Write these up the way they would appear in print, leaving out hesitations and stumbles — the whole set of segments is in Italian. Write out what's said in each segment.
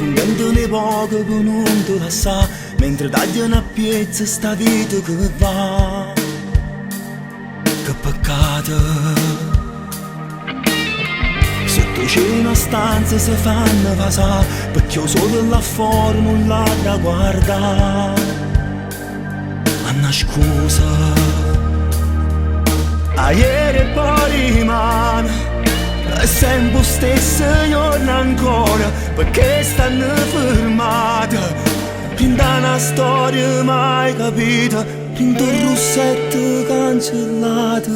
Contentone poco che non te la sa, mentre tagli una piezza sta vita che va. Che peccato, sotto c'è una stanza si fanno passare, perché io solo là fuori non la da guardare. Anna scusa, a ieri e poi rimane, è sempre lo stesso giorno ancora, perché stanno fermate, pinta una storia mai capita, pinta il rossetto cancellato.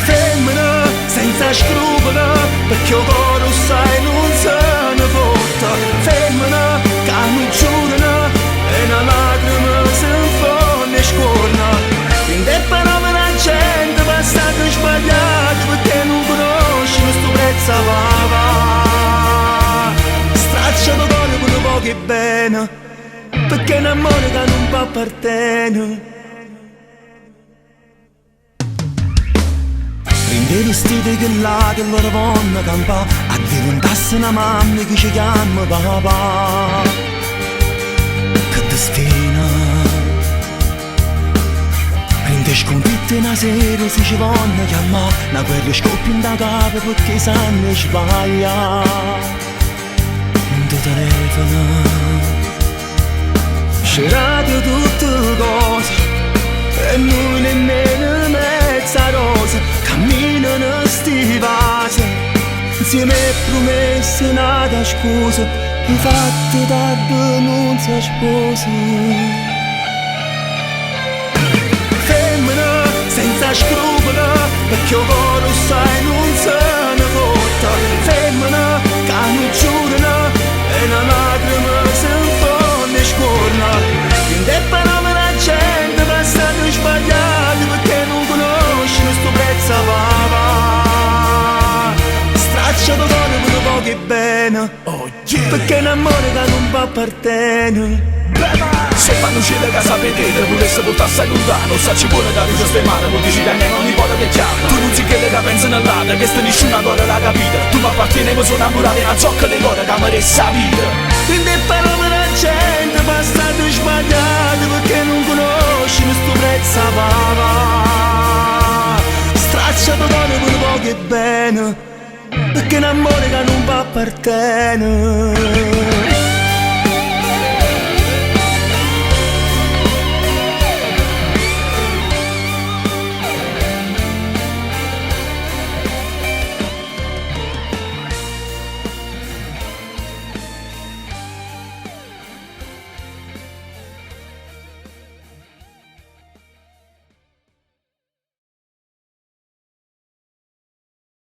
Femmina senza scrupoli, perché il cuore sai non se ne fotta. Femmina che non giurano e una lacrima si infonde e scorna. Quindi è parola la gente passata sbagliata, perché non conosci questo prezzo va. Straccia da cuore con pochi bene, perché è un amore che non va appartiene. Prende i vestiti che là che loro vanno a campare, a diventasse una mamma che ci chiama papà. Che destino, prende sconfitte una sera se ci vanno a chiamare, una guerra scoppia in da capo perché sanno sbaglia. Un tuo telefono, scerate tutte cose, e noi nemmeno mezza rosa, camminano sti vasi, insieme promesse nata scusa, infatti tardi non si sposa. Femmina senza scrupoli, perché il cuore sai non se ne fotta. Femmina che non giurano e una lacrima si infonde e scorna. Quindi è parola la gente passata sbagliata, perché non conosci questo prezzo va. Straccia da cuore con pochi bene, oh yeah, perché è un amore che non va appartiene. Se fanno uscire da casa vedete, pure se portasse lontano, sacci pure da luce ste mare, non dici da non mi vuole che chiama. Tu non si crede che pensi nell'altra, che sta nessuna cosa l'ha capita. Tu mi appartieni, mi sono innamorato, una zocca di cuore che mi resta vita. Quindi è parola la gente passata sbagliata, perché non conosci questo prezzo va. Straccia da cuore con pochi bene, perché è un amore che non va appartiene.